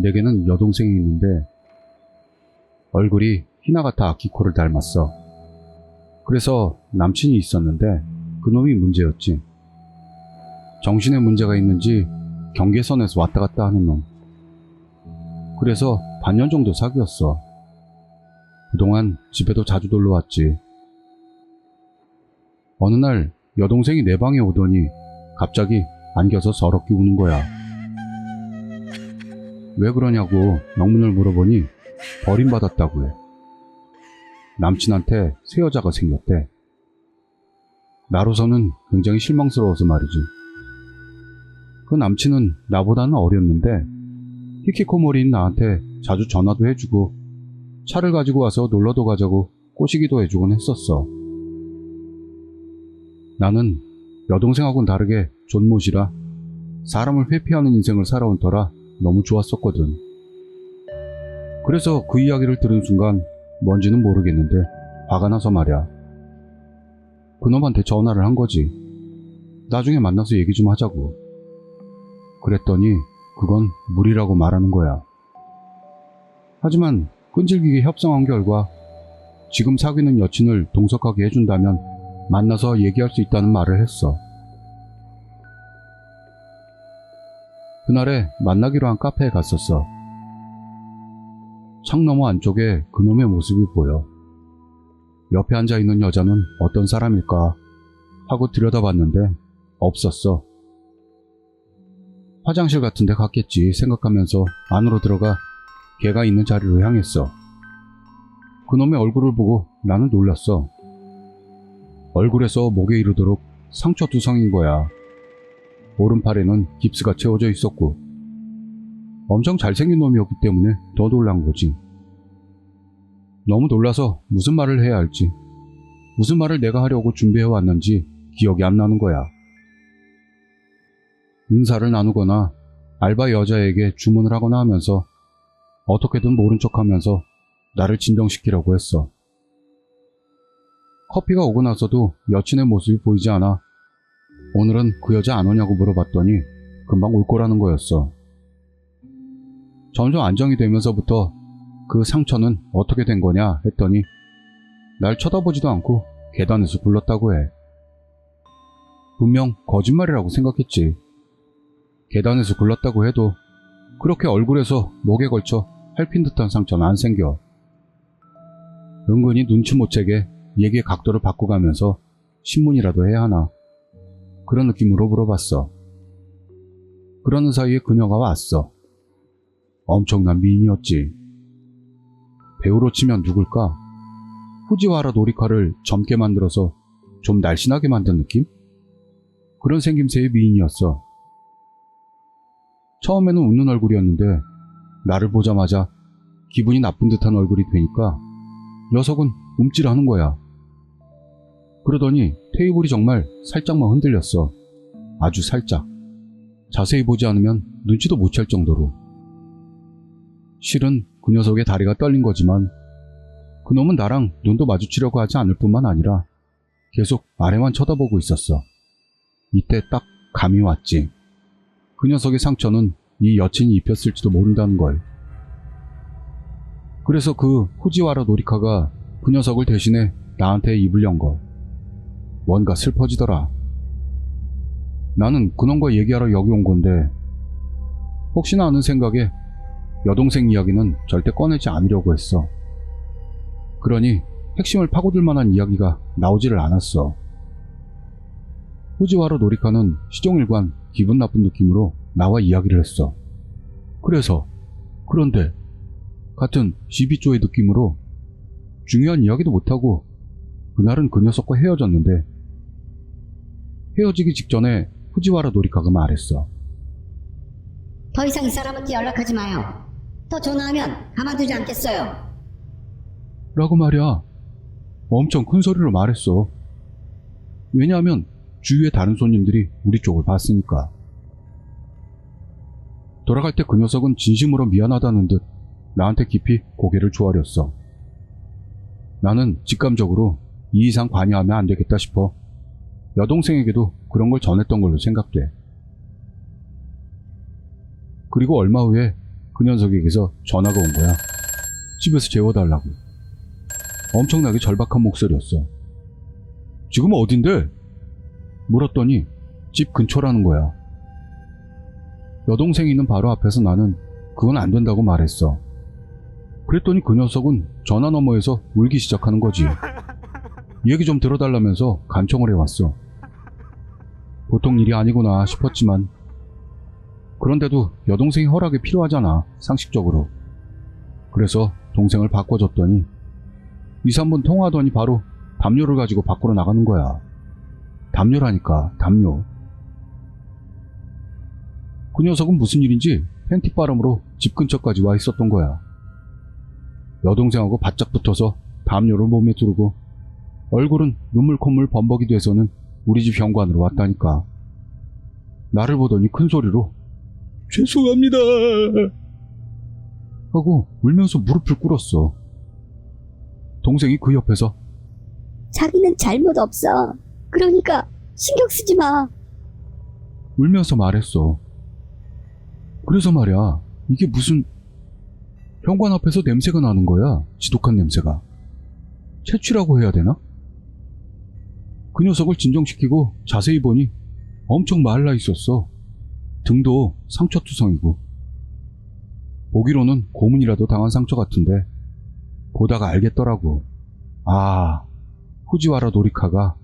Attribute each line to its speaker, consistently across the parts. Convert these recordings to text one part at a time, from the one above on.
Speaker 1: 내게는 여동생이 있는데 얼굴이 히나가타 아키코를 닮았어. 그래서 남친이 있었는데 그놈이 문제였지. 정신에 문제가 있는지 경계선에서 왔다 갔다 하는 놈. 그래서 반년 정도 사귀었어. 그동안 집에도 자주 놀러 왔지. 어느 날 여동생이 내 방에 오더니 갑자기 안겨서 서럽게 우는 거야. 왜 그러냐고 영문을 물어보니 버림받았다고 해. 남친한테 새 여자가 생겼대. 나로서는 굉장히 실망스러워서 말이지. 그 남친은 나보다는 어렸는데 히키코모리인 나한테 자주 전화도 해주고 차를 가지고 와서 놀러도 가자고 꼬시기도 해주곤 했었어. 나는 여동생하고는 다르게 존못이라 사람을 회피하는 인생을 살아온 터라 너무 좋았었거든. 그래서 그 이야기를 들은 순간 뭔지는 모르겠는데 화가 나서 말이야. 그놈한테 전화를 한 거지. 나중에 만나서 얘기 좀 하자고. 그랬더니 그건 무리라고 말하는 거야. 하지만 끈질기게 협상한 결과 지금 사귀는 여친을 동석하게 해준다면 만나서 얘기할 수 있다는 말을 했어. 그날에 만나기로 한 카페에 갔었어. 창너머 안쪽에 그놈의 모습이 보여. 옆에 앉아있는 여자는 어떤 사람일까 하고 들여다봤는데 없었어. 화장실 같은 데 갔겠지 생각하면서 안으로 들어가 걔가 있는 자리로 향했어. 그놈의 얼굴을 보고 나는 놀랐어. 얼굴에서 목에 이르도록 상처 두성인 거야. 오른팔에는 깁스가 채워져 있었고 엄청 잘생긴 놈이었기 때문에 더 놀란 거지. 너무 놀라서 무슨 말을 해야 할지, 무슨 말을 내가 하려고 준비해왔는지 기억이 안 나는 거야. 인사를 나누거나 알바 여자에게 주문을 하거나 하면서 어떻게든 모른 척하면서 나를 진정시키려고 했어. 커피가 오고 나서도 여친의 모습이 보이지 않아 오늘은 그 여자 안 오냐고 물어봤더니 금방 올 거라는 거였어. 점점 안정이 되면서부터 그 상처는 어떻게 된 거냐 했더니 날 쳐다보지도 않고 계단에서 불렀다고 해. 분명 거짓말이라고 생각했지. 계단에서 굴렀다고 해도 그렇게 얼굴에서 목에 걸쳐 핥힌 듯한 상처는 안 생겨. 은근히 눈치 못 채게 얘기의 각도를 바꿔가면서 신문이라도 해야 하나 그런 느낌으로 물어봤어. 그러는 사이에 그녀가 왔어. 엄청난 미인이었지. 배우로 치면 누굴까? 후지와라 노리카를 젊게 만들어서 좀 날씬하게 만든 느낌? 그런 생김새의 미인이었어. 처음에는 웃는 얼굴이었는데 나를 보자마자 기분이 나쁜 듯한 얼굴이 되니까 녀석은 움찔하는 거야. 그러더니 테이블이 정말 살짝만 흔들렸어. 아주 살짝. 자세히 보지 않으면 눈치도 못 챌 정도로. 실은 그 녀석의 다리가 떨린 거지만 그놈은 나랑 눈도 마주치려고 하지 않을 뿐만 아니라 계속 아래만 쳐다보고 있었어. 이때 딱 감이 왔지. 그 녀석의 상처는 이 여친이 입혔을지도 모른다는 걸. 그래서 그 후지와라 노리카가 그 녀석을 대신해 나한테 입을 연 거. 뭔가 슬퍼지더라. 나는 그놈과 얘기하러 여기 온 건데 혹시나 하는 생각에 여동생 이야기는 절대 꺼내지 않으려고 했어. 그러니 핵심을 파고들 만한 이야기가 나오지를 않았어. 후지와라 노리카는 시종일관 기분 나쁜 느낌으로 나와 이야기를 했어. 그런데 같은 시비조의 느낌으로 중요한 이야기도 못하고 그날은 그 녀석과 헤어졌는데 헤어지기 직전에 후지와라 노리카가 말했어.
Speaker 2: 더 이상 이 사람한테 연락하지 마요. 더 전화하면 가만두지 않겠어요.
Speaker 1: 라고 말이야. 엄청 큰 소리로 말했어. 왜냐하면 주위의 다른 손님들이 우리 쪽을 봤으니까. 돌아갈 때 그 녀석은 진심으로 미안하다는 듯 나한테 깊이 고개를 조아렸어. 나는 직감적으로 이 이상 관여하면 안 되겠다 싶어 여동생에게도 그런 걸 전했던 걸로 생각돼. 그리고 얼마 후에 그 그 녀석에게서 전화가 온 거야. 집에서 재워달라고. 엄청나게 절박한 목소리였어. 지금 어딘데? 물었더니 집 근처라는 거야. 여동생이 있는 바로 앞에서 나는 그건 안 된다고 말했어. 그랬더니 그 녀석은 전화 너머에서 울기 시작하는 거지. 얘기 좀 들어달라면서 간청을 해왔어. 보통 일이 아니구나 싶었지만 그런데도 여동생이 허락이 필요하잖아, 상식적으로. 그래서 동생을 바꿔줬더니 2, 3분 통화하더니 바로 담요를 가지고 밖으로 나가는 거야. 담요라니까, 담요. 그 녀석은 무슨 일인지 팬티 바람으로 집 근처까지 와 있었던 거야. 여동생하고 바짝 붙어서 담요를 몸에 두르고 얼굴은 눈물 콧물 범벅이 돼서는 우리 집 현관으로 왔다니까. 나를 보더니 큰 소리로 죄송합니다 하고 울면서 무릎을 꿇었어. 동생이 그 옆에서
Speaker 2: 자기는 잘못 없어. 그러니까 신경 쓰지 마.
Speaker 1: 울면서 말했어. 그래서 말이야, 이게 무슨 현관 앞에서 냄새가 나는 거야. 지독한 냄새가. 채취라고 해야 되나? 그 녀석을 진정시키고 자세히 보니 엄청 말라 있었어. 등도 상처투성이고. 보기로는 고문이라도 당한 상처 같은데 보다가 알겠더라고. 아, 후지와라 노리카가.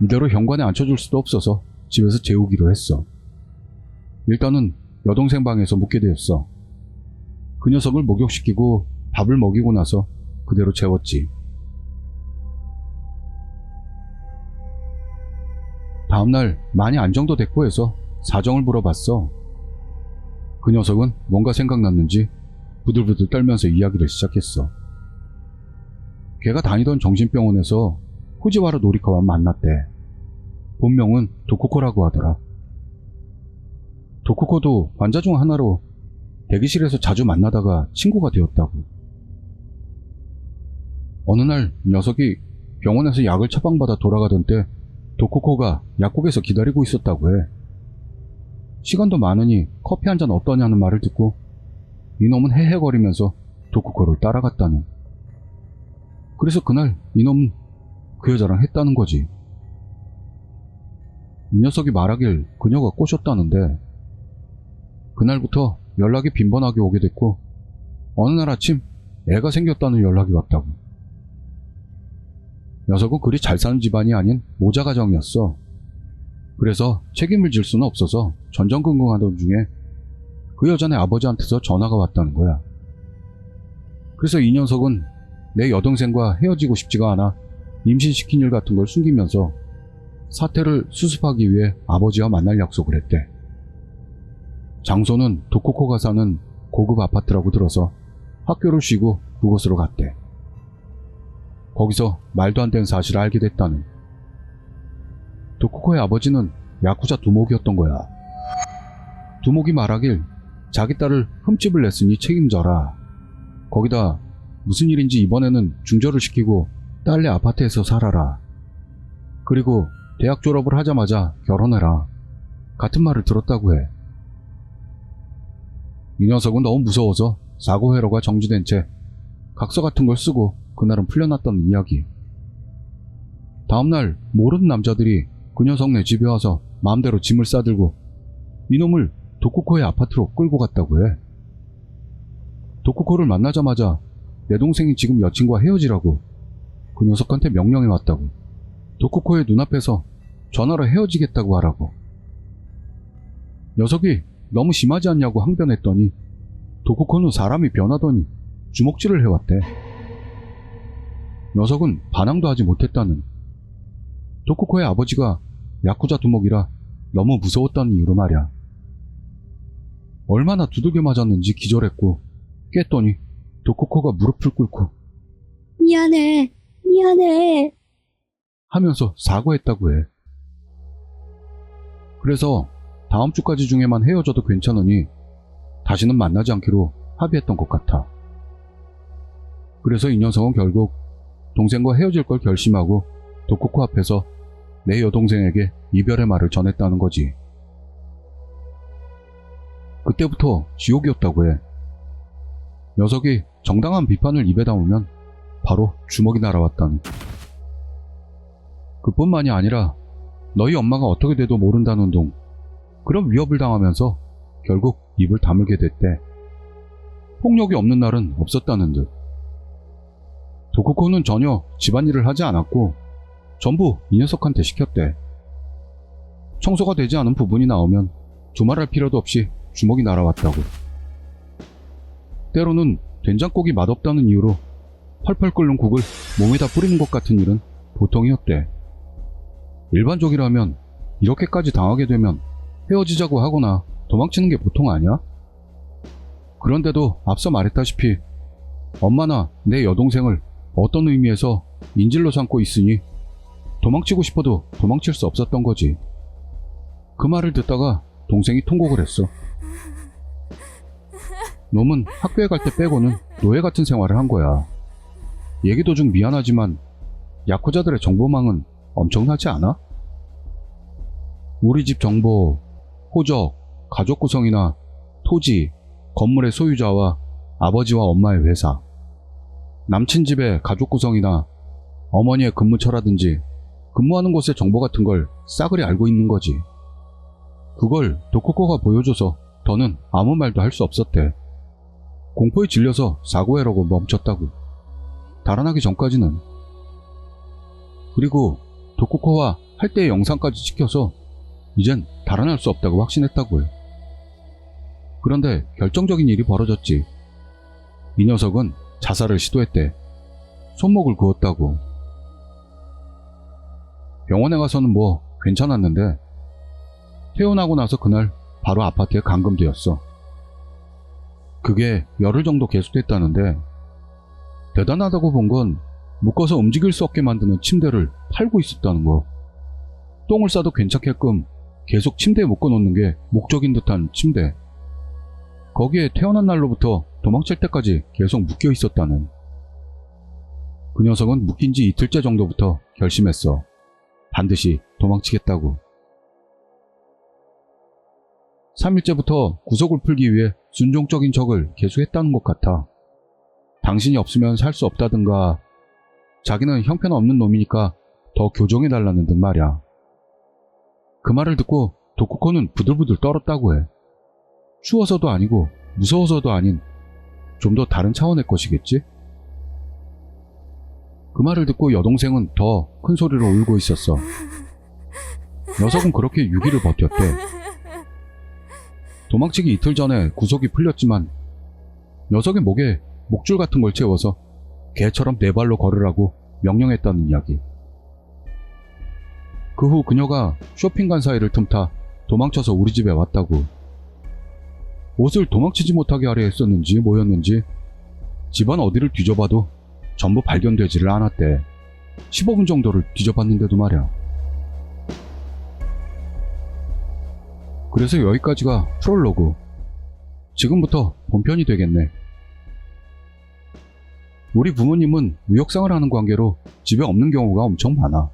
Speaker 1: 이대로 현관에 앉혀줄 수도 없어서 집에서 재우기로 했어. 일단은 여동생 방에서 묵게 되었어. 그 녀석을 목욕시키고 밥을 먹이고 나서 그대로 재웠지. 다음날 많이 안정도 됐고 해서 사정을 물어봤어. 그 녀석은 뭔가 생각났는지 부들부들 떨면서 이야기를 시작했어. 걔가 다니던 정신병원에서 후지와라 노리카와 만났대. 본명은 도쿠코라고 하더라. 도쿠코도 환자 중 하나로 대기실에서 자주 만나다가 친구가 되었다고. 어느 날 녀석이 병원에서 약을 처방받아 돌아가던 때 도쿠코가 약국에서 기다리고 있었다고 해. 시간도 많으니 커피 한 잔 어떠냐는 말을 듣고 이놈은 헤헤거리면서 도쿠코를 따라갔다는. 그래서 그날 이놈은 그 여자랑 했다는 거지. 이 녀석이 말하길 그녀가 꼬셨다는데 그날부터 연락이 빈번하게 오게 됐고 어느 날 아침 애가 생겼다는 연락이 왔다고. 녀석은 그리 잘 사는 집안이 아닌 모자 가정이었어. 그래서 책임을 질 수는 없어서 전전긍긍하던 중에 그 여자네 아버지한테서 전화가 왔다는 거야. 그래서 이 녀석은 내 여동생과 헤어지고 싶지가 않아 임신시킨 일 같은 걸 숨기면서 사태를 수습하기 위해 아버지와 만날 약속을 했대. 장소는 도코코가 사는 고급 아파트라고 들어서 학교를 쉬고 그곳으로 갔대. 거기서 말도 안 되는 사실을 알게 됐다는. 도코코의 아버지는 야쿠자 두목이었던 거야. 두목이 말하길 자기 딸을 흠집을 냈으니 책임져라. 거기다 무슨 일인지 이번에는 중절을 시키고 딸네 아파트에서 살아라. 그리고 대학 졸업을 하자마자 결혼해라. 같은 말을 들었다고 해. 이 녀석은 너무 무서워서 사고회로가 정지된 채 각서 같은 걸 쓰고 그날은 풀려났다는 이야기. 다음날 모르는 남자들이 그 녀석네 집에 와서 마음대로 짐을 싸들고 이놈을 도쿠코의 아파트로 끌고 갔다고 해. 도쿠코를 만나자마자 내 동생이 지금 여친과 헤어지라고 그 녀석한테 명령이 왔다고. 도쿠코의 눈앞에서 전화로 헤어지겠다고 하라고. 녀석이 너무 심하지 않냐고 항변했더니 도쿠코는 사람이 변하더니 주먹질을 해왔대. 녀석은 반항도 하지 못했다는. 도쿠코의 아버지가 야쿠자 두목이라 너무 무서웠다는 이유로 말이야. 얼마나 두들겨 맞았는지 기절했고 깼더니 도쿠코가 무릎을 꿇고
Speaker 2: 미안해, 미안해
Speaker 1: 하면서 사과했다고 해. 그래서 다음 주까지 중에만 헤어져도 괜찮으니 다시는 만나지 않기로 합의했던 것 같아. 그래서 이 녀석은 결국 동생과 헤어질 걸 결심하고 도쿠코 앞에서 내 여동생에게 이별의 말을 전했다는 거지. 그때부터 지옥이었다고 해. 녀석이 정당한 비판을 입에 담으면 바로 주먹이 날아왔다니. 그뿐만이 아니라 너희 엄마가 어떻게 돼도 모른다는 둥, 그런 위협을 당하면서 결국 입을 다물게 됐대. 폭력이 없는 날은 없었다는 듯. 도쿠코는 전혀 집안일을 하지 않았고 전부 이 녀석한테 시켰대. 청소가 되지 않은 부분이 나오면 두말할 필요도 없이 주먹이 날아왔다고. 때로는 된장국이 맛없다는 이유로 펄펄 끓는 국을 몸에다 뿌리는 것 같은 일은 보통이었대. 일반적이라면 이렇게까지 당하게 되면 헤어지자고 하거나 도망치는 게 보통 아니야? 그런데도 앞서 말했다시피 엄마나 내 여동생을 어떤 의미에서 인질로 삼고 있으니 도망치고 싶어도 도망칠 수 없었던 거지. 그 말을 듣다가 동생이 통곡을 했어. 놈은 학교에 갈 때 빼고는 노예 같은 생활을 한 거야. 얘기 도중 미안하지만 야쿠자들의 정보망은 엄청나지 않아? 우리 집 정보, 호적, 가족 구성이나 토지, 건물의 소유자와 아버지와 엄마의 회사, 남친 집의 가족 구성이나 어머니의 근무처라든지 근무하는 곳의 정보 같은 걸 싸그리 알고 있는 거지. 그걸 도쿠코가 보여줘서 더는 아무 말도 할 수 없었대. 공포에 질려서 사고해라고 멈췄다고. 달아나기 전까지는. 그리고 도쿠코와 할 때의 영상까지 찍혀서 이젠 달아날 수 없다고 확신했다고요. 그런데 결정적인 일이 벌어졌지. 이 녀석은 자살을 시도했대. 손목을 그었다고. 병원에 가서는 뭐 괜찮았는데 퇴원하고 나서 그날 바로 아파트에 감금되었어. 그게 열흘 정도 계속됐다는데 대단하다고 본 건 묶어서 움직일 수 없게 만드는 침대를 팔고 있었다는 거. 똥을 싸도 괜찮게끔 계속 침대에 묶어놓는 게 목적인 듯한 침대. 거기에 태어난 날로부터 도망칠 때까지 계속 묶여 있었다는. 그 녀석은 묶인 지 이틀째 정도부터 결심했어. 반드시 도망치겠다고. 3일째부터 구속을 풀기 위해 순종적인 척을 계속했다는 것 같아. 당신이 없으면 살 수 없다든가 자기는 형편없는 놈이니까 더 교정해달라는 등 말이야. 그 말을 듣고 도쿠코는 부들부들 떨었다고 해. 추워서도 아니고 무서워서도 아닌 좀 더 다른 차원의 것이겠지? 그 말을 듣고 여동생은 더 큰 소리로 울고 있었어. 녀석은 그렇게 6일을 버텼대. 도망치기 이틀 전에 구속이 풀렸지만 녀석의 목에 목줄 같은 걸 채워서 개처럼 네 발로 걸으라고 명령했다는 이야기. 그 후 그녀가 쇼핑 간 사이를 틈타 도망쳐서 우리 집에 왔다고. 옷을 도망치지 못하게 하려 했었는지 뭐였는지 집안 어디를 뒤져봐도 전부 발견되지를 않았대. 15분 정도를 뒤져봤는데도 말이야. 그래서 여기까지가 프롤로그. 지금부터 본편이 되겠네. 우리 부모님은 무역상을 하는 관계로 집에 없는 경우가 엄청 많아.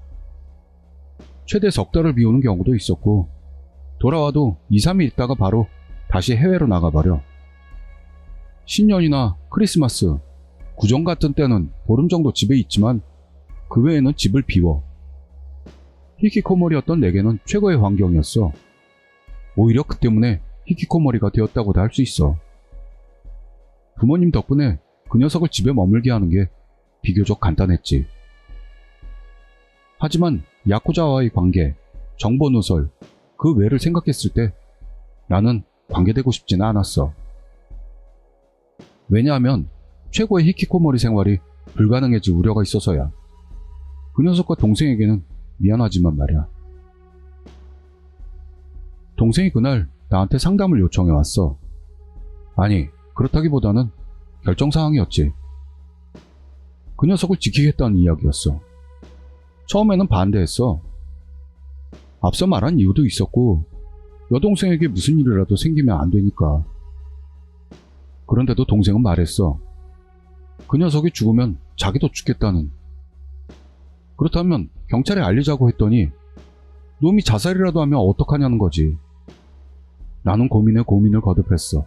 Speaker 1: 최대 석 달을 비우는 경우도 있었고 돌아와도 2, 3일 있다가 바로 다시 해외로 나가버려. 신년이나 크리스마스, 구정 같은 때는 보름 정도 집에 있지만 그 외에는 집을 비워. 히키코모리였던 내게는 최고의 환경이었어. 오히려 그 때문에 히키코모리가 되었다고도 할 수 있어. 부모님 덕분에 그 녀석을 집에 머물게 하는 게 비교적 간단했지. 하지만 야쿠자와의 관계, 정보 누설, 그 외를 생각했을 때 나는 관계되고 싶지는 않았어. 왜냐하면 최고의 히키코모리 생활이 불가능해질 우려가 있어서야. 그 녀석과 동생에게는 미안하지만 말이야. 동생이 그날 나한테 상담을 요청해 왔어. 아니, 그렇다기보다는 결정사항이었지. 그 녀석을 지키겠다는 이야기였어. 처음에는 반대했어. 앞서 말한 이유도 있었고 여동생에게 무슨 일이라도 생기면 안 되니까. 그런데도 동생은 말했어. 그 녀석이 죽으면 자기도 죽겠다는. 그렇다면 경찰에 알리자고 했더니 놈이 자살이라도 하면 어떡하냐는 거지. 나는 고민에 고민을 거듭했어.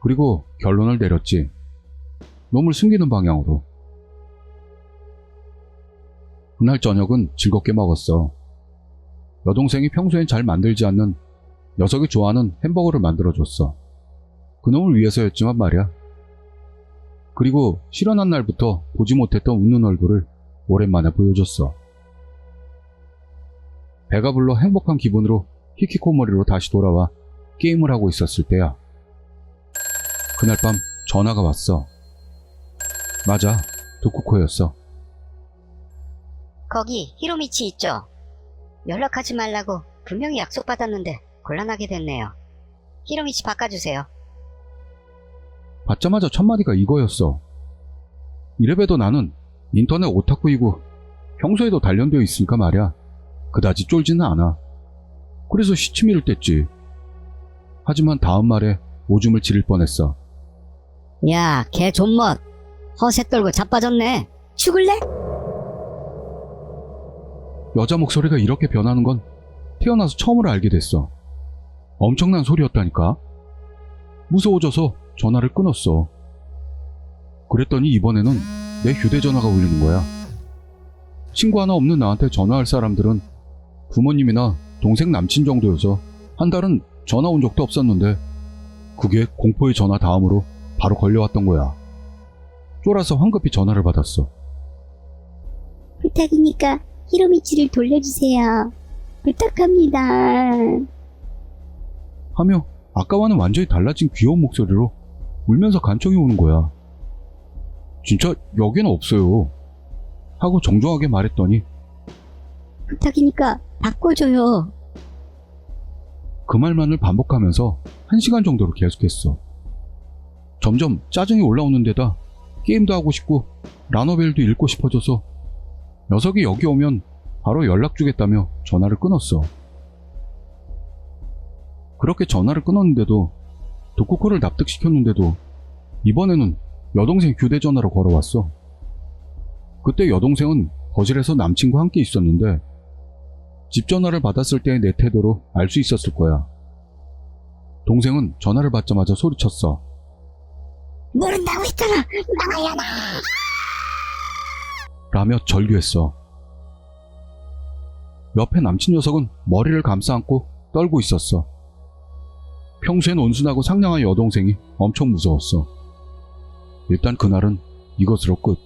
Speaker 1: 그리고 결론을 내렸지. 놈을 숨기는 방향으로. 그날 저녁은 즐겁게 먹었어. 여동생이 평소엔 잘 만들지 않는 녀석이 좋아하는 햄버거를 만들어줬어. 그놈을 위해서였지만 말이야. 그리고 실현한 날부터 보지 못했던 웃는 얼굴을 오랜만에 보여줬어. 배가 불러 행복한 기분으로 히키코모리로 다시 돌아와 게임을 하고 있었을 때야. 그날 밤 전화가 왔어. 맞아, 도쿠코였어.
Speaker 2: 거기 히로미치 있죠? 연락하지 말라고 분명히 약속받았는데 곤란하게 됐네요. 히로미치 바꿔주세요.
Speaker 1: 받자마자 첫마디가 이거였어. 이래봬도 나는 인터넷 오타쿠이고 평소에도 단련되어 있으니까 말이야. 그다지 쫄지는 않아. 그래서 시치미를 뗐지. 하지만 다음 말에 오줌을 지를 뻔했어.
Speaker 2: 야, 개 존멋. 허세 떨고 자빠졌네. 죽을래?
Speaker 1: 여자 목소리가 이렇게 변하는 건 태어나서 처음으로 알게 됐어. 엄청난 소리였다니까. 무서워져서 전화를 끊었어. 그랬더니 이번에는 내 휴대전화가 울리는 거야. 친구 하나 없는 나한테 전화할 사람들은 부모님이나 동생 남친 정도여서 한 달은 전화 온 적도 없었는데 그게 공포의 전화 다음으로 바로 걸려왔던 거야. 쫄아서 황급히 전화를 받았어.
Speaker 3: 부탁이니까 히로미치를 돌려주세요. 부탁합니다.
Speaker 1: 하며 아까와는 완전히 달라진 귀여운 목소리로 울면서 간청이 오는 거야. 진짜 여기는 없어요. 하고 정중하게 말했더니
Speaker 3: 부탁이니까 바꿔줘요.
Speaker 1: 그 말만을 반복하면서 1시간 정도로 계속했어. 점점 짜증이 올라오는 데다 게임도 하고 싶고 라노벨도 읽고 싶어져서 녀석이 여기 오면 바로 연락 주겠다며 전화를 끊었어. 그렇게 전화를 끊었는데도 도쿠코를 납득시켰는데도 이번에는 여동생 휴대전화로 걸어왔어. 그때 여동생은 거실에서 남친과 함께 있었는데 집 전화를 받았을 때의 내 태도로 알 수 있었을 거야. 동생은 전화를 받자마자 소리쳤어.
Speaker 3: 모른다고 했잖아. 나와야 나.
Speaker 1: 라며 절규했어. 옆에 남친 녀석은 머리를 감싸 안고 떨고 있었어. 평소엔 온순하고 상냥한 여동생이 엄청 무서웠어. 일단 그날은 이것으로 끝.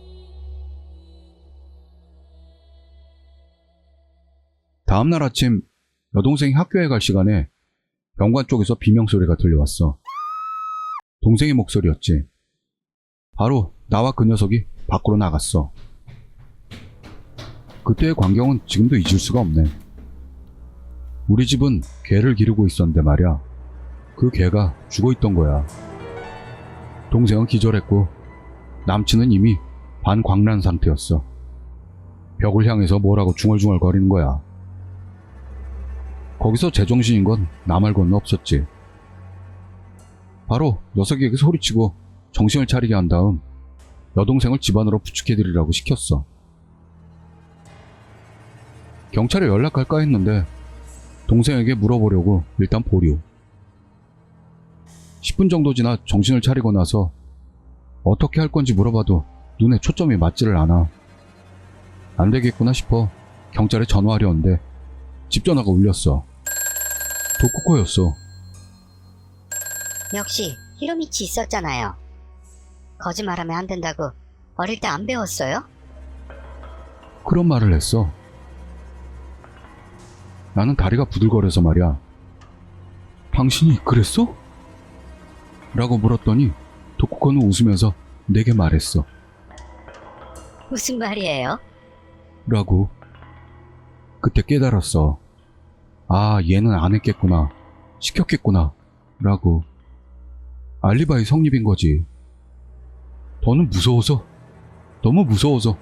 Speaker 1: 다음날 아침 여동생이 학교에 갈 시간에 병관 쪽에서 비명소리가 들려왔어. 동생의 목소리였지. 바로 나와 그 녀석이 밖으로 나갔어. 그때의 광경은 지금도 잊을 수가 없네. 우리 집은 개를 기르고 있었는데 말이야. 그 개가 죽어있던 거야. 동생은 기절했고 남친은 이미 반광란 상태였어. 벽을 향해서 뭐라고 중얼중얼 거리는 거야. 거기서 제정신인 건 나 말고는 없었지. 바로 녀석에게 소리치고 정신을 차리게 한 다음 여동생을 집 안으로 부축해드리라고 시켰어. 경찰에 연락할까 했는데 동생에게 물어보려고 일단 보류. 10분 정도 지나 정신을 차리고 나서 어떻게 할 건지 물어봐도 눈에 초점이 맞지를 않아. 안 되겠구나 싶어 경찰에 전화하려는데 집 전화가 울렸어. 도쿠코였어.
Speaker 2: 역시 히로미치 있었잖아요. 거짓말하면 안 된다고 어릴 때 안 배웠어요?
Speaker 1: 그런 말을 했어. 나는 다리가 부들거려서 말이야. 당신이 그랬어? 라고 물었더니 도쿠코는 웃으면서 내게 말했어.
Speaker 2: 무슨 말이에요?
Speaker 1: 라고. 그때 깨달았어. 아, 얘는 안 했겠구나. 시켰겠구나. 라고. 알리바이 성립인 거지. 더는 무서워서. 너무 무서워서.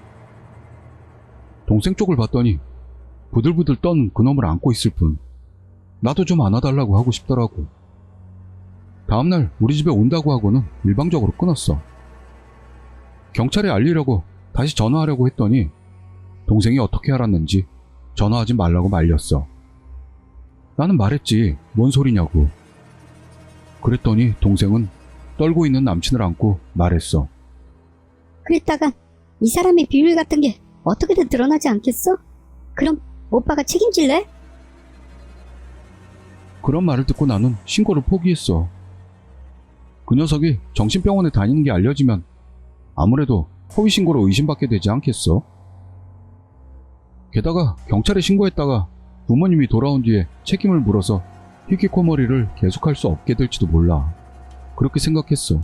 Speaker 1: 동생 쪽을 봤더니 부들부들 떠는 그놈을 안고 있을 뿐. 나도 좀 안아달라고 하고 싶더라고. 다음날 우리 집에 온다고 하고는 일방적으로 끊었어. 경찰에 알리려고 다시 전화하려고 했더니 동생이 어떻게 알았는지 전화하지 말라고 말렸어. 나는 말했지. 뭔 소리냐고. 그랬더니 동생은 떨고 있는 남친을 안고 말했어.
Speaker 3: 그랬다가 이 사람의 비밀 같은 게 어떻게든 드러나지 않겠어? 그럼 오빠가 책임질래?
Speaker 1: 그런 말을 듣고 나는 신고를 포기했어. 그 녀석이 정신병원에 다니는 게 알려지면 아무래도 허위 신고로 의심받게 되지 않겠어? 게다가 경찰에 신고했다가 부모님이 돌아온 뒤에 책임을 물어서 히키코모리를 계속할 수 없게 될지도 몰라. 그렇게 생각했어.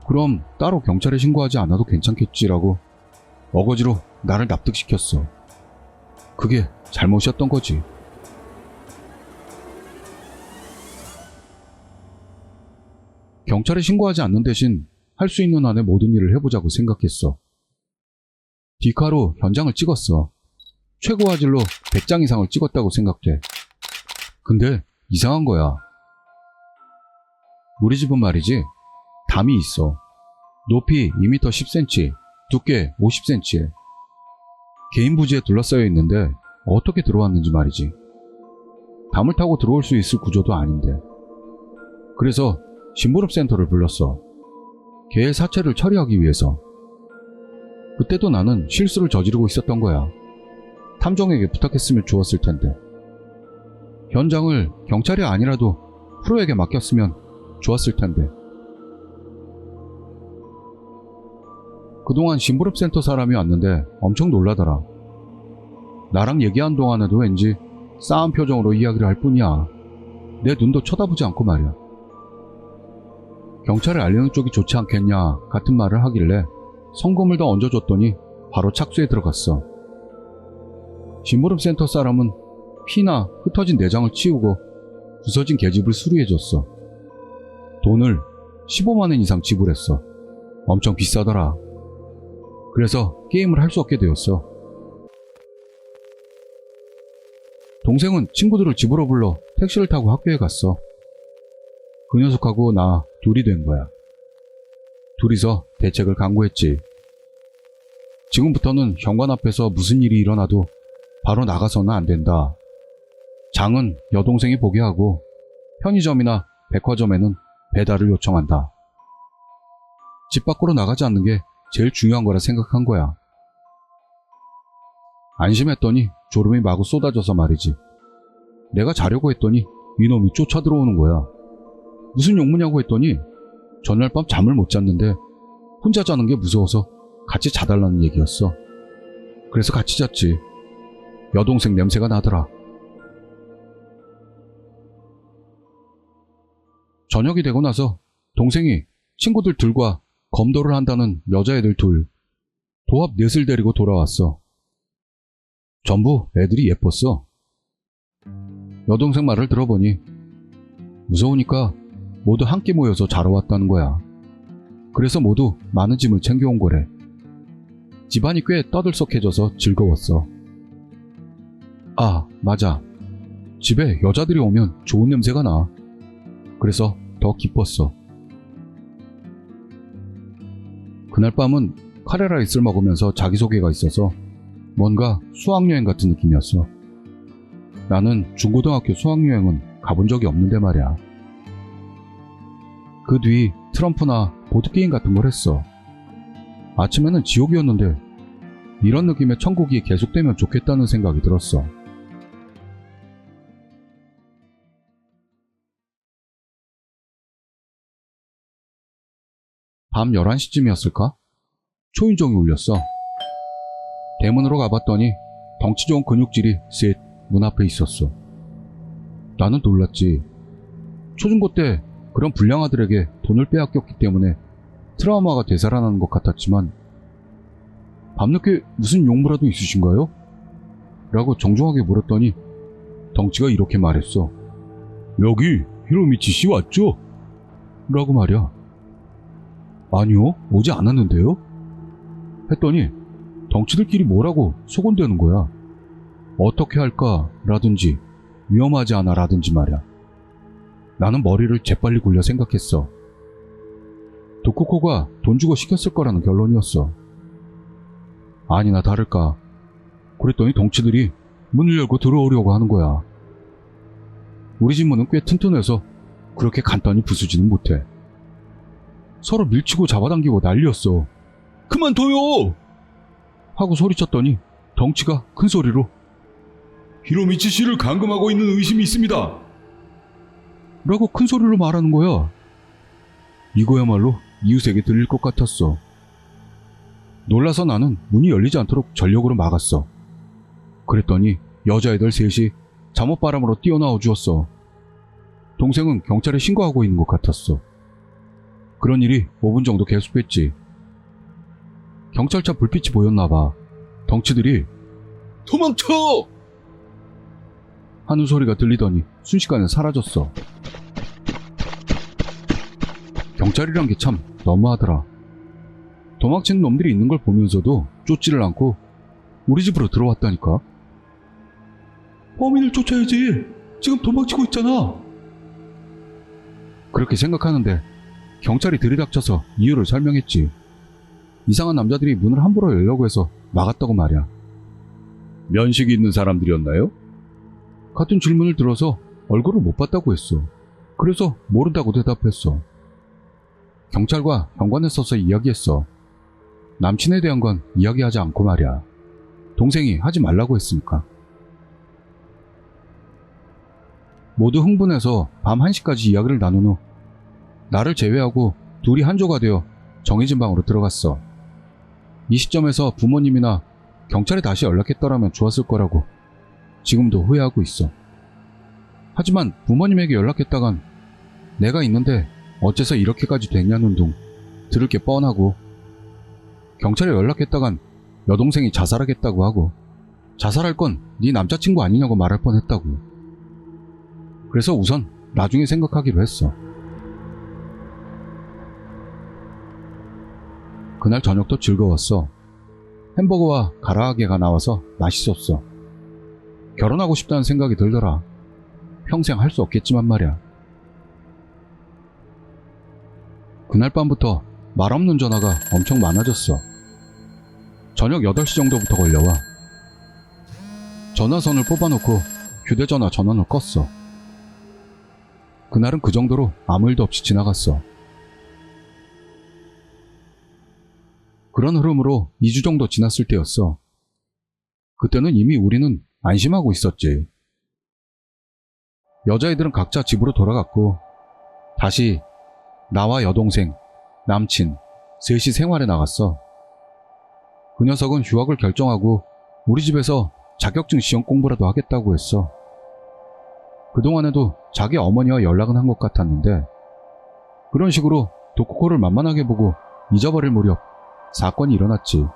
Speaker 1: 그럼 따로 경찰에 신고하지 않아도 괜찮겠지라고 어거지로 나를 납득시켰어. 그게 잘못이었던 거지. 경찰에 신고하지 않는 대신 할 수 있는 한의 모든 일을 해보자고 생각했어. 디카로 현장을 찍었어. 최고 화질로 100장 이상을 찍었다고 생각돼. 근데 이상한 거야. 우리 집은 말이지, 담이 있어. 높이 2m 10cm, 두께 50cm에 개인 부지에 둘러싸여 있는데 어떻게 들어왔는지 말이지. 담을 타고 들어올 수 있을 구조도 아닌데. 그래서 심부름센터를 불렀어. 개의 사체를 처리하기 위해서. 그때도 나는 실수를 저지르고 있었던 거야. 탐정에게 부탁했으면 좋았을 텐데. 현장을 경찰이 아니라도 프로에게 맡겼으면 좋았을 텐데. 그동안 심부름센터 사람이 왔는데 엄청 놀라더라. 나랑 얘기한 동안에도 왠지 싸한 표정으로 이야기를 할 뿐이야. 내 눈도 쳐다보지 않고 말이야. 경찰에 알리는 쪽이 좋지 않겠냐 같은 말을 하길래 성금을 더 얹어줬더니 바로 착수에 들어갔어. 심부름센터 사람은 피나 흩어진 내장을 치우고 부서진 계집을 수리해줬어. 돈을 15만원 이상 지불했어. 엄청 비싸더라. 그래서 게임을 할 수 없게 되었어. 동생은 친구들을 집으로 불러 택시를 타고 학교에 갔어. 그 녀석하고 나 둘이 된 거야. 둘이서 대책을 강구했지. 지금부터는 현관 앞에서 무슨 일이 일어나도 바로 나가서는 안 된다. 장은 여동생이 보게 하고 편의점이나 백화점에는 배달을 요청한다. 집 밖으로 나가지 않는 게 제일 중요한 거라 생각한 거야. 안심했더니 졸음이 마구 쏟아져서 말이지. 내가 자려고 했더니 이놈이 쫓아 들어오는 거야. 무슨 용무냐고 했더니 전날 밤 잠을 못 잤는데 혼자 자는 게 무서워서 같이 자달라는 얘기였어. 그래서 같이 잤지. 여동생 냄새가 나더라. 저녁이 되고 나서 동생이 친구들 둘과 검도를 한다는 여자애들 둘, 도합 넷을 데리고 돌아왔어. 전부 애들이 예뻤어. 여동생 말을 들어보니 무서우니까 모두 함께 모여서 자러 왔다는 거야. 그래서 모두 많은 짐을 챙겨온 거래. 집안이 꽤 떠들썩해져서 즐거웠어. 아, 맞아. 집에 여자들이 오면 좋은 냄새가 나. 그래서 더 기뻤어. 그날 밤은 카레라이스를 먹으면서 자기소개가 있어서 뭔가 수학여행 같은 느낌이었어. 나는 중고등학교 수학여행은 가본 적이 없는데 말이야. 그 뒤 트럼프나 보드게임 같은 걸 했어. 아침에는 지옥이었는데 이런 느낌의 천국이 계속되면 좋겠다는 생각이 들었어. 밤 11시쯤이었을까? 초인종이 울렸어. 대문으로 가봤더니 덩치 좋은 근육질이 셋 문 앞에 있었어. 나는 놀랐지. 초중고 때 그런 불량아들에게 돈을 빼앗겼기 때문에 트라우마가 되살아나는 것 같았지만 밤늦게 무슨 용무라도 있으신가요? 라고 정중하게 물었더니 덩치가 이렇게 말했어. 여기 히로미치 씨 왔죠? 라고 말이야. 아니요, 오지 않았는데요? 했더니 덩치들끼리 뭐라고 소곤대는 거야. 어떻게 할까 라든지 위험하지 않아 라든지 말이야. 나는 머리를 재빨리 굴려 생각했어. 도쿠코가 돈 주고 시켰을 거라는 결론이었어. 아니나 다를까. 그랬더니 덩치들이 문을 열고 들어오려고 하는 거야. 우리 집 문은 꽤 튼튼해서 그렇게 간단히 부수지는 못해. 서로 밀치고 잡아당기고 난리였어. 그만둬요! 하고 소리쳤더니 덩치가 큰 소리로 히로미치 씨를 감금하고 있는 의심이 있습니다. 라고 큰 소리로 말하는 거야. 이거야말로 이웃에게 들릴 것 같았어. 놀라서 나는 문이 열리지 않도록 전력으로 막았어. 그랬더니 여자애들 셋이 잠옷바람으로 뛰어나와 주었어. 동생은 경찰에 신고하고 있는 것 같았어. 그런 일이 5분 정도 계속했지. 경찰차 불빛이 보였나봐. 덩치들이 도망쳐! 하는 소리가 들리더니 순식간에 사라졌어. 경찰이란 게 참 너무하더라. 도망치는 놈들이 있는 걸 보면서도 쫓지를 않고 우리 집으로 들어왔다니까. 범인을 쫓아야지. 지금 도망치고 있잖아. 그렇게 생각하는데 경찰이 들이닥쳐서 이유를 설명했지. 이상한 남자들이 문을 함부로 열려고 해서 막았다고 말이야. 면식이 있는 사람들이었나요? 같은 질문을 들어서 얼굴을 못 봤다고 했어. 그래서 모른다고 대답했어. 경찰과 현관에 서서 이야기했어. 남친에 대한 건 이야기하지 않고 말이야. 동생이 하지 말라고 했으니까. 모두 흥분해서 밤 1시까지 이야기를 나눈 후 나를 제외하고 둘이 한조가 되어 정해진 방으로 들어갔어. 이 시점에서 부모님이나 경찰에 다시 연락했더라면 좋았을 거라고 지금도 후회하고 있어. 하지만 부모님에게 연락했다간 내가 있는데 어째서 이렇게까지 됐냐는 둥 들을 게 뻔하고, 경찰에 연락했다간 여동생이 자살하겠다고 하고 자살할 건 네 남자친구 아니냐고 말할 뻔했다고. 그래서 우선 나중에 생각하기로 했어. 그날 저녁도 즐거웠어. 햄버거와 가라아게가 나와서 맛있었어. 결혼하고 싶다는 생각이 들더라. 평생 할 수 없겠지만 말이야. 그날 밤부터 말없는 전화가 엄청 많아졌어. 저녁 8시 정도부터 걸려와. 전화선을 뽑아놓고 휴대전화 전원을 껐어. 그날은 그 정도로 아무 일도 없이 지나갔어. 그런 흐름으로 2주 정도 지났을 때였어. 그때는 이미 우리는 안심하고 있었지. 여자애들은 각자 집으로 돌아갔고 다시 나와 여동생, 남친, 셋이 생활에 나갔어. 그 녀석은 휴학을 결정하고 우리 집에서 자격증 시험 공부라도 하겠다고 했어. 그동안에도 자기 어머니와 연락은 한 것 같았는데 그런 식으로 도쿠코를 만만하게 보고 잊어버릴 무렵 사건이 일어났지.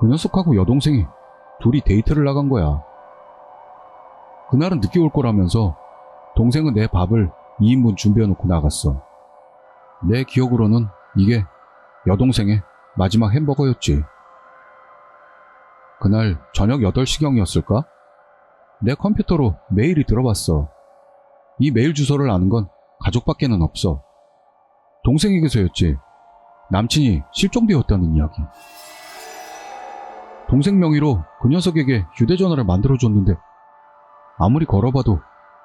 Speaker 1: 그 녀석하고 여동생이 둘이 데이트를 나간 거야. 그날은 늦게 올 거라면서 동생은 내 밥을 2인분 준비해놓고 나갔어. 내 기억으로는 이게 여동생의 마지막 햄버거였지. 그날 저녁 8시경이었을까? 내 컴퓨터로 메일이 들어왔어. 이 메일 주소를 아는 건 가족밖에는 없어. 동생에게서였지. 남친이 실종되었다는 이야기. 동생 명의로 그 녀석에게 휴대전화를 만들어줬는데 아무리 걸어봐도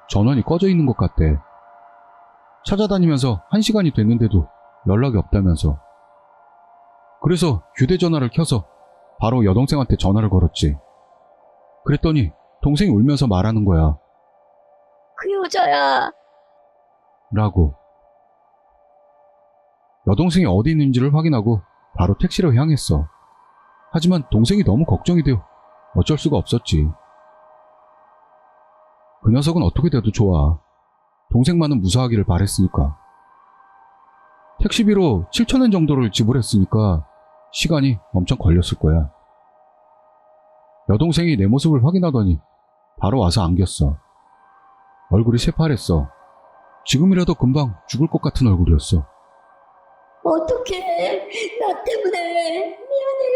Speaker 1: 전원이 꺼져 있는 것 같대. 찾아다니면서 1시간이 됐는데도 연락이 없다면서. 그래서 휴대전화를 켜서 바로 여동생한테 전화를 걸었지. 그랬더니 동생이 울면서 말하는 거야.
Speaker 3: 그 여자야.
Speaker 1: 라고. 여동생이 어디 있는지를 확인하고 바로 택시로 향했어. 하지만 동생이 너무 걱정이 되어 어쩔 수가 없었지. 그 녀석은 어떻게 돼도 좋아. 동생만은 무사하기를 바랬으니까. 택시비로 7,000엔 정도를 지불했으니까 시간이 엄청 걸렸을 거야. 여동생이 내 모습을 확인하더니 바로 와서 안겼어. 얼굴이 새파랬어. 지금이라도 금방 죽을 것 같은 얼굴이었어.
Speaker 3: 어떡해. 나 때문에. 미안해.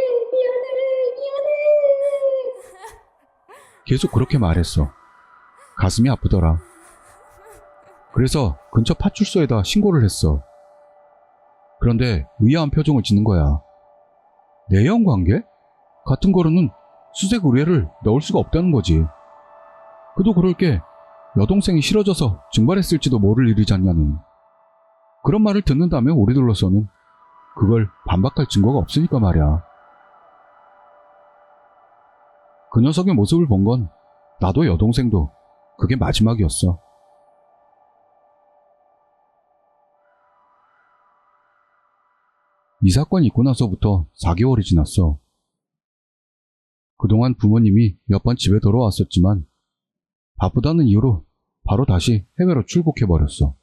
Speaker 1: 계속 그렇게 말했어. 가슴이 아프더라. 그래서 근처 파출소에다 신고를 했어. 그런데 의아한 표정을 짓는 거야. 내연 관계? 같은 거로는 수색 의뢰를 넣을 수가 없다는 거지. 그도 그럴 게 여동생이 싫어져서 증발했을지도 모를 일이잖냐는. 그런 말을 듣는다면 우리들로서는 그걸 반박할 증거가 없으니까 말이야. 그 녀석의 모습을 본 건 나도 여동생도 그게 마지막이었어. 이 사건이 있고 나서부터 4개월이 지났어. 그동안 부모님이 몇 번 집에 돌아왔었지만 바쁘다는 이유로 바로 다시 해외로 출국해버렸어.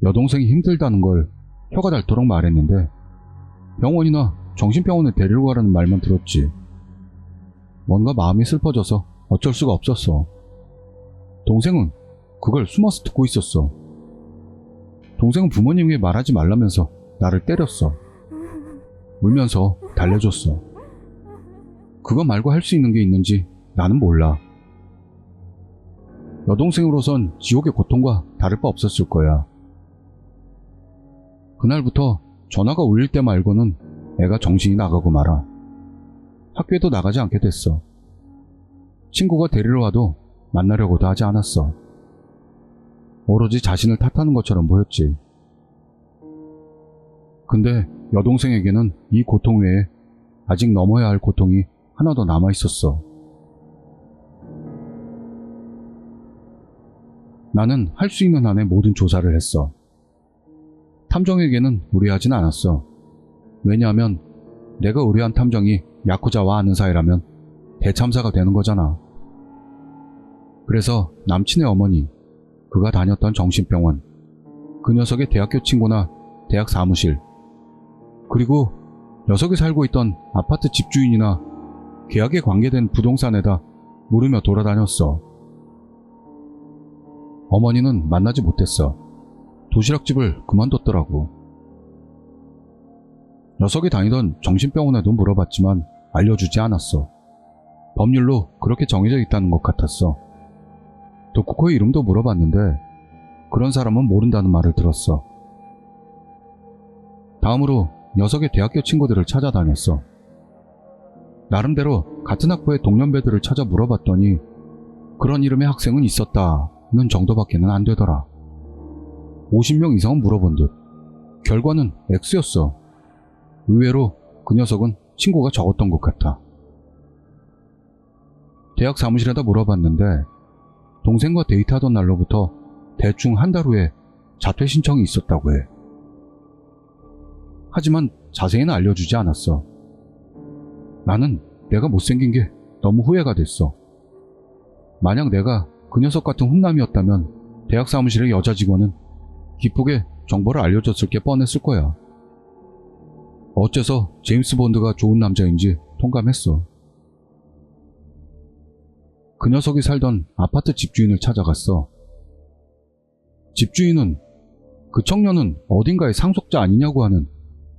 Speaker 1: 여동생이 힘들다는 걸 혀가 닳도록 말했는데 병원이나 정신병원에 데리러 가라는 말만 들었지. 뭔가 마음이 슬퍼져서 어쩔 수가 없었어. 동생은 그걸 숨어서 듣고 있었어. 동생은 부모님에게 말하지 말라면서 나를 때렸어. 울면서 달래줬어. 그거 말고 할 수 있는 게 있는지 나는 몰라. 여동생으로선 지옥의 고통과 다를 바 없었을 거야. 그날부터 전화가 울릴 때 말고는 애가 정신이 나가고 말아. 학교에도 나가지 않게 됐어. 친구가 데리러 와도 만나려고도 하지 않았어. 오로지 자신을 탓하는 것처럼 보였지. 근데 여동생에게는 이 고통 외에 아직 넘어야 할 고통이 하나 더 남아있었어. 나는 할 수 있는 한의 모든 조사를 했어. 탐정에게는 의뢰하진 않았어. 왜냐하면 내가 의뢰한 탐정이 야쿠자와 아는 사이라면 대참사가 되는 거잖아. 그래서 남친의 어머니, 그가 다녔던 정신병원, 그 녀석의 대학교 친구나 대학 사무실, 그리고 녀석이 살고 있던 아파트 집주인이나 계약에 관계된 부동산에다 물으며 돌아다녔어. 어머니는 만나지 못했어. 도시락집을 그만뒀더라고. 녀석이 다니던 정신병원에도 물어봤지만 알려주지 않았어. 법률로 그렇게 정해져 있다는 것 같았어. 도쿠코의 이름도 물어봤는데 그런 사람은 모른다는 말을 들었어. 다음으로 녀석의 대학교 친구들을 찾아다녔어. 나름대로 같은 학부의 동년배들을 찾아 물어봤더니 그런 이름의 학생은 있었다는 정도밖에는 안 되더라. 50명 이상은 물어본 듯. 결과는 X였어. 의외로 그 녀석은 친구가 적었던 것 같아. 대학 사무실에다 물어봤는데 동생과 데이트하던 날로부터 대충 한 달 후에 자퇴 신청이 있었다고 해. 하지만 자세히는 알려주지 않았어. 나는 내가 못생긴 게 너무 후회가 됐어. 만약 내가 그 녀석 같은 훈남이었다면 대학 사무실의 여자 직원은 기쁘게 정보를 알려줬을 게 뻔했을 거야. 어째서 제임스 본드가 좋은 남자인지 통감했어. 그 녀석이 살던 아파트 집주인을 찾아갔어. 집주인은 그 청년은 어딘가의 상속자 아니냐고 하는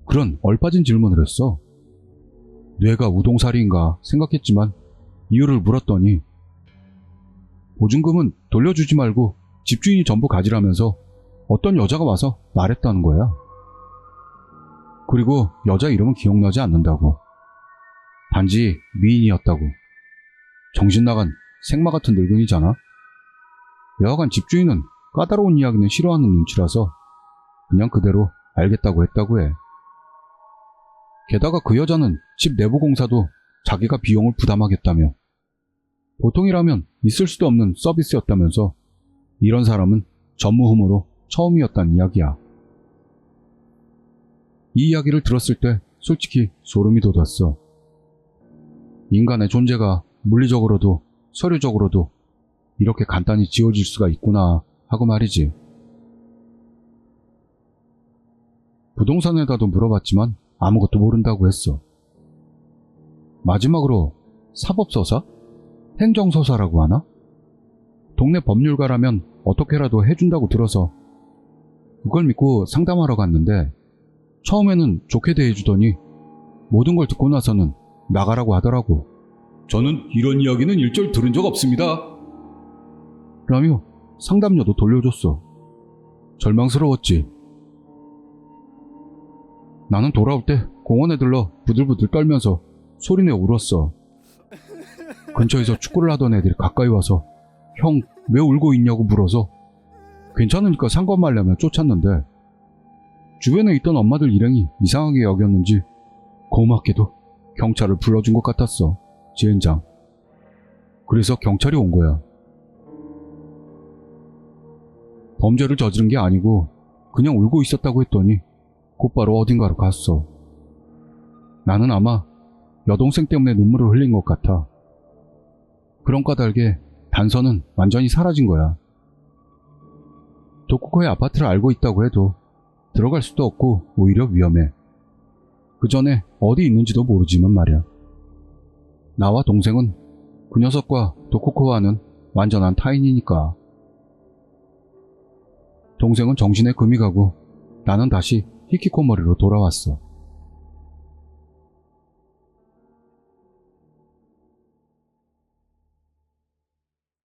Speaker 1: 그런 얼빠진 질문을 했어. 뇌가 우동살이인가 생각했지만 이유를 물었더니 보증금은 돌려주지 말고 집주인이 전부 가지라면서 어떤 여자가 와서 말했다는 거야. 그리고 여자 이름은 기억나지 않는다고. 단지 미인이었다고. 정신 나간 생마 같은 늙은이잖아. 여하간 집주인은 까다로운 이야기는 싫어하는 눈치라서 그냥 그대로 알겠다고 했다고 해. 게다가 그 여자는 집 내부 공사도 자기가 비용을 부담하겠다며 보통이라면 있을 수도 없는 서비스였다면서 이런 사람은 전무후무로 처음이었단 이야기야. 이 이야기를 들었을 때 솔직히 소름이 돋았어. 인간의 존재가 물리적으로도 서류적으로도 이렇게 간단히 지워질 수가 있구나 하고 말이지. 부동산에다도 물어봤지만 아무것도 모른다고 했어. 마지막으로 사법서사? 행정서사라고 하나? 동네 법률가라면 어떻게라도 해준다고 들어서 그걸 믿고 상담하러 갔는데 처음에는 좋게 대해주더니 모든 걸 듣고 나서는 나가라고 하더라고. 저는 이런 이야기는 일절 들은 적 없습니다. 라며 상담료도 돌려줬어. 절망스러웠지. 나는 돌아올 때 공원에 들러 부들부들 떨면서 소리내어 울었어. 근처에서 축구를 하던 애들이 가까이 와서 형, 왜 울고 있냐고 물어서 괜찮으니까 상관 말라며 쫓았는데 주변에 있던 엄마들 일행이 이상하게 여겼는지 고맙게도 경찰을 불러준 것 같았어, 지은장. 그래서 경찰이 온 거야. 범죄를 저지른 게 아니고 그냥 울고 있었다고 했더니 곧바로 어딘가로 갔어. 나는 아마 여동생 때문에 눈물을 흘린 것 같아. 그런 까닭에 단서는 완전히 사라진 거야. 도쿠코의 아파트를 알고 있다고 해도 들어갈 수도 없고 오히려 위험해. 그 전에 어디 있는지도 모르지만 말이야. 나와 동생은 그 녀석과 도쿠코와는 완전한 타인이니까. 동생은 정신에 금이 가고 나는 다시 히키코모리로 돌아왔어.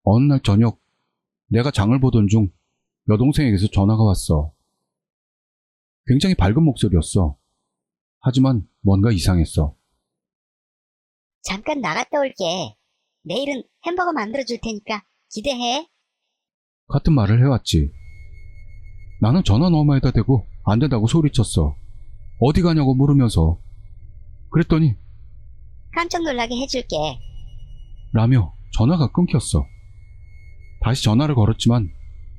Speaker 1: 어느 날 저녁, 내가 장을 보던 중 여동생에게서 전화가 왔어. 굉장히 밝은 목소리였어. 하지만 뭔가 이상했어.
Speaker 2: 잠깐 나갔다 올게. 내일은 햄버거 만들어줄 테니까 기대해.
Speaker 1: 같은 말을 해왔지. 나는 전화 너머에다 대고 안 된다고 소리쳤어. 어디 가냐고 물으면서. 그랬더니
Speaker 2: 깜짝 놀라게 해줄게.
Speaker 1: 라며 전화가 끊겼어. 다시 전화를 걸었지만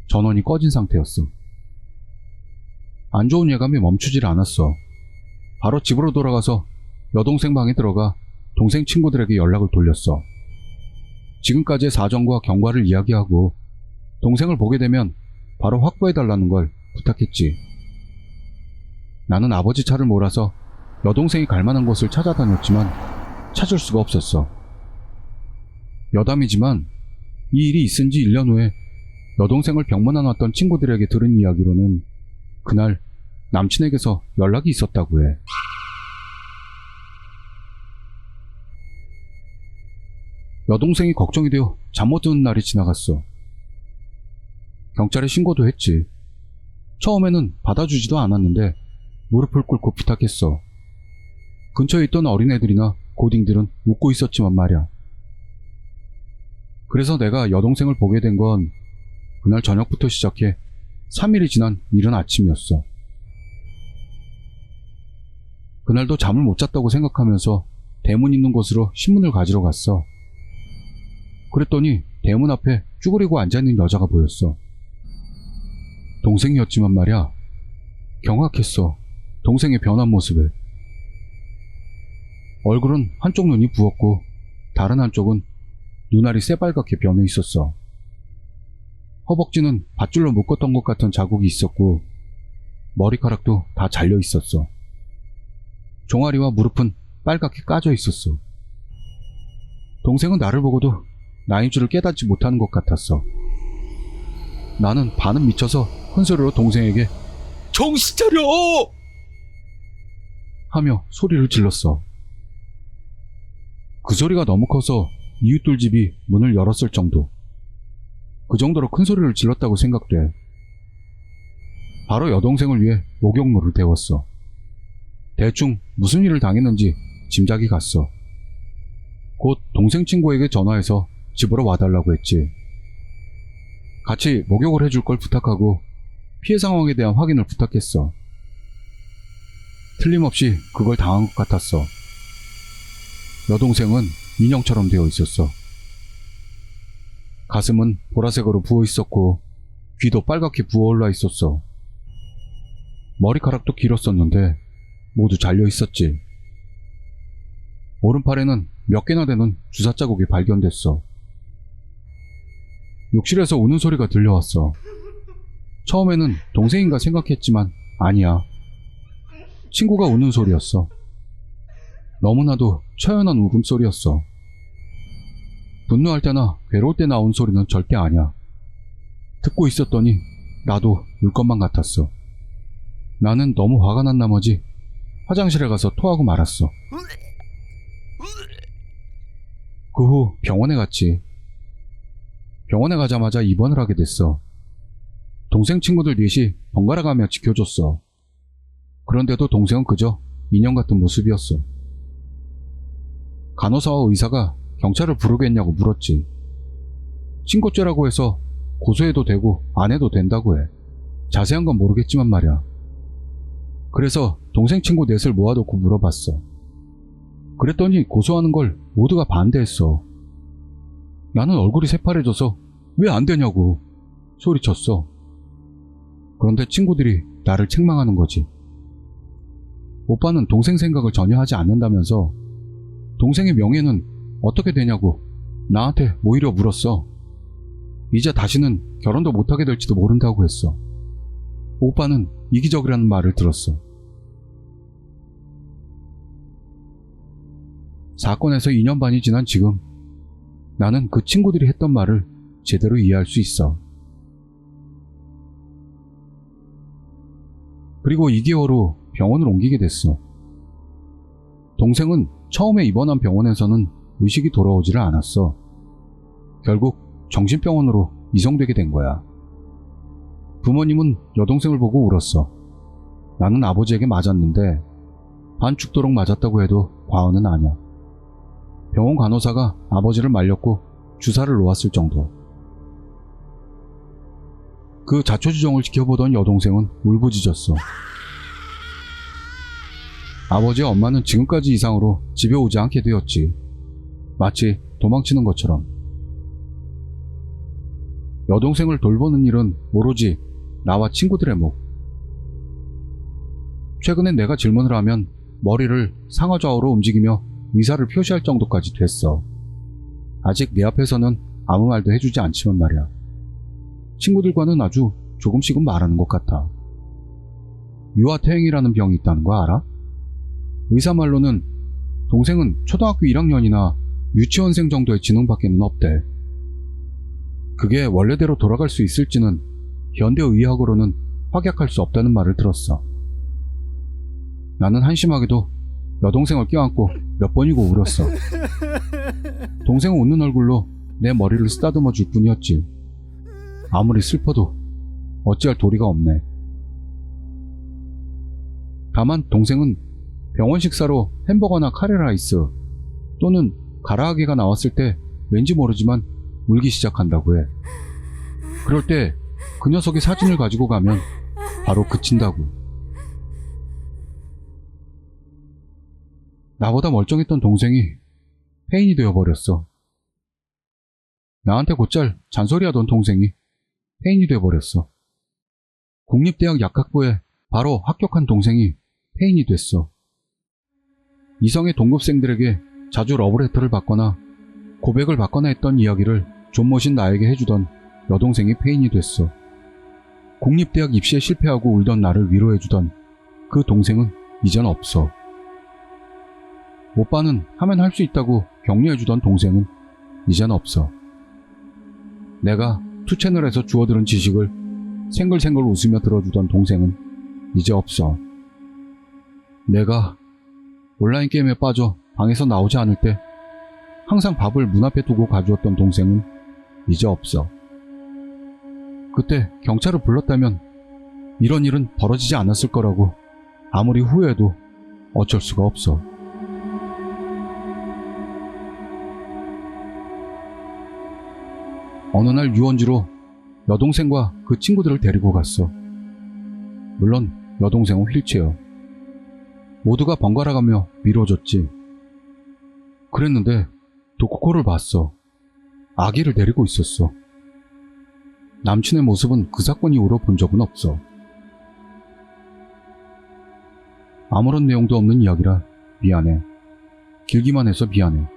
Speaker 1: 전원이 꺼진 상태였어. 안 좋은 예감이 멈추질 않았어. 바로 집으로 돌아가서 여동생 방에 들어가 동생 친구들에게 연락을 돌렸어. 지금까지의 사정과 경과를 이야기하고 동생을 보게 되면 바로 확보해달라는 걸 부탁했지. 나는 아버지 차를 몰아서 여동생이 갈 만한 곳을 찾아다녔지만 찾을 수가 없었어. 여담이지만 이 일이 있은 지 1년 후에 여동생을 병문안 왔던 친구들에게 들은 이야기로는 그날 남친에게서 연락이 있었다고 해. 여동생이 걱정이 되어 잠 못 드는 날이 지나갔어. 경찰에 신고도 했지. 처음에는 받아주지도 않았는데 무릎을 꿇고 부탁했어. 근처에 있던 어린애들이나 고딩들은 웃고 있었지만 말이야. 그래서 내가 여동생을 보게 된 건 그날 저녁부터 시작해 3일이 지난 이른 아침이었어. 그날도 잠을 못 잤다고 생각하면서 대문 있는 곳으로 신문을 가지러 갔어. 그랬더니 대문 앞에 쭈그리고 앉아있는 여자가 보였어. 동생이었지만 말이야. 경악했어. 동생의 변한 모습에. 얼굴은 한쪽 눈이 부었고 다른 한쪽은 눈알이 새빨갛게 변해 있었어. 허벅지는 밧줄로 묶었던 것 같은 자국이 있었고 머리카락도 다 잘려 있었어. 종아리와 무릎은 빨갛게 까져 있었어. 동생은 나를 보고도 나인 줄을 깨닫지 못하는 것 같았어. 나는 반은 미쳐서 큰 소리로 동생에게 정신 차려! 하며 소리를 질렀어. 그 소리가 너무 커서 이웃들 집이 문을 열었을 정도. 그 정도로 큰 소리를 질렀다고 생각돼. 바로 여동생을 위해 목욕물을 데웠어. 대충 무슨 일을 당했는지 짐작이 갔어. 곧 동생 친구에게 전화해서 집으로 와달라고 했지. 같이 목욕을 해줄 걸 부탁하고 피해 상황에 대한 확인을 부탁했어. 틀림없이 그걸 당한 것 같았어. 여동생은 인형처럼 되어 있었어. 가슴은 보라색으로 부어 있었고 귀도 빨갛게 부어올라 있었어. 머리카락도 길었었는데 모두 잘려 있었지. 오른팔에는 몇 개나 되는 주사 자국이 발견됐어. 욕실에서 우는 소리가 들려왔어. 처음에는 동생인가 생각했지만 아니야. 친구가 우는 소리였어. 너무나도 처연한 울음소리였어. 분노할 때나 괴로울 때 나온 소리는 절대 아니야. 듣고 있었더니 나도 울 것만 같았어. 나는 너무 화가 난 나머지 화장실에 가서 토하고 말았어. 그 후 병원에 갔지. 병원에 가자마자 입원을 하게 됐어. 동생 친구들 넷이 번갈아 가며 지켜줬어. 그런데도 동생은 그저 인형 같은 모습이었어. 간호사와 의사가 경찰을 부르겠냐고 물었지. 신고죄라고 해서 고소해도 되고 안 해도 된다고 해. 자세한 건 모르겠지만 말이야. 그래서 동생 친구 넷을 모아놓고 물어봤어. 그랬더니 고소하는 걸 모두가 반대했어. 나는 얼굴이 새파래져서 왜 안 되냐고 소리쳤어. 그런데 친구들이 나를 책망하는 거지. 오빠는 동생 생각을 전혀 하지 않는다면서 동생의 명예는 어떻게 되냐고 나한테 오히려 물었어. 이제 다시는 결혼도 못하게 될지도 모른다고 했어. 오빠는 이기적이라는 말을 들었어. 사건에서 2년 반이 지난 지금 나는 그 친구들이 했던 말을 제대로 이해할 수 있어. 그리고 2개월 후 병원을 옮기게 됐어. 동생은 처음에 입원한 병원에서는 의식이 돌아오지를 않았어. 결국 정신병원으로 이송되게 된 거야. 부모님은 여동생을 보고 울었어. 나는 아버지에게 맞았는데 반죽도록 맞았다고 해도 과언은 아니야. 병원 간호사가 아버지를 말렸고 주사를 놓았을 정도. 그 자초지종을 지켜보던 여동생은 울부짖었어. 아버지와 엄마는 지금까지 이상으로 집에 오지 않게 되었지. 마치 도망치는 것처럼. 여동생을 돌보는 일은 오로지 나와 친구들의 몫. 최근에 내가 질문을 하면 머리를 상하좌우로 움직이며 의사를 표시할 정도까지 됐어. 아직 내 앞에서는 아무 말도 해주지 않지만 말이야. 친구들과는 아주 조금씩은 말하는 것 같아. 유아퇴행이라는 병이 있다는 거 알아? 의사 말로는 동생은 초등학교 1학년이나 유치원생 정도의 지능밖에는 없대. 그게 원래대로 돌아갈 수 있을지는 현대의학으로는 확약할 수 없다는 말을 들었어. 나는 한심하게도 여동생을 껴안고 몇 번이고 울었어. 동생은 웃는 얼굴로 내 머리를 쓰다듬어 줄 뿐이었지. 아무리 슬퍼도 어찌할 도리가 없네. 다만 동생은 병원 식사로 햄버거나 카레라이스 또는 가라아게가 나왔을 때 왠지 모르지만 울기 시작한다고 해. 그럴 때 그 녀석의 사진을 가지고 가면 바로 그친다고. 나보다 멀쩡했던 동생이 폐인이 되어버렸어. 나한테 곧잘 잔소리하던 동생이 폐인이 되어버렸어. 국립대학 약학부에 바로 합격한 동생이 폐인이 됐어. 이성의 동급생들에게 자주 러브레터를 받거나 고백을 받거나 했던 이야기를 존머신 나에게 해주던 여동생이 폐인이 됐어. 국립대학 입시에 실패하고 울던 나를 위로해주던 그 동생은 이젠 없어. 오빠는 하면 할 수 있다고 격려해주던 동생은 이젠 없어. 내가 투채널에서 주워들은 지식을 생글생글 웃으며 들어주던 동생은 이제 없어. 내가 온라인 게임에 빠져 방에서 나오지 않을 때 항상 밥을 문 앞에 두고 가주었던 동생은 이제 없어. 그때 경찰을 불렀다면 이런 일은 벌어지지 않았을 거라고 아무리 후회해도 어쩔 수가 없어. 어느 날 유원지로 여동생과 그 친구들을 데리고 갔어. 물론 여동생은 휠체어. 모두가 번갈아가며 밀어줬지. 그랬는데 도코코를 봤어. 아기를 데리고 있었어. 남친의 모습은 그 사건 이후로 본 적은 없어. 아무런 내용도 없는 이야기라 미안해. 길기만 해서 미안해.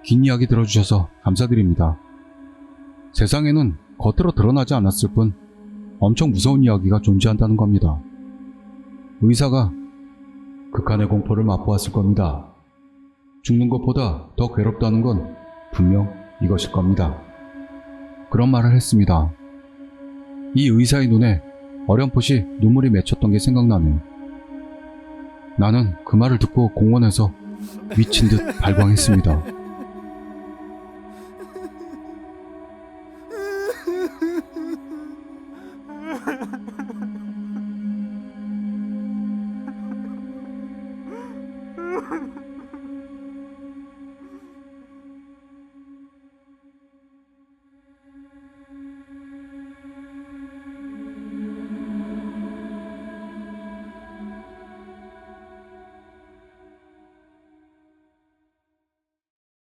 Speaker 1: 긴 이야기 들어주셔서 감사드립니다. 세상에는 겉으로 드러나지 않았을 뿐 엄청 무서운 이야기가 존재한다는 겁니다. 의사가 극한의 공포를 맛보았을 겁니다. 죽는 것보다 더 괴롭다는 건 분명 이것일 겁니다. 그런 말을 했습니다. 이 의사의 눈에 어렴풋이 눈물이 맺혔던 게 생각나네. 나는 그 말을 듣고 공원에서 미친 듯 발광했습니다.
Speaker 4: Ha ha ha.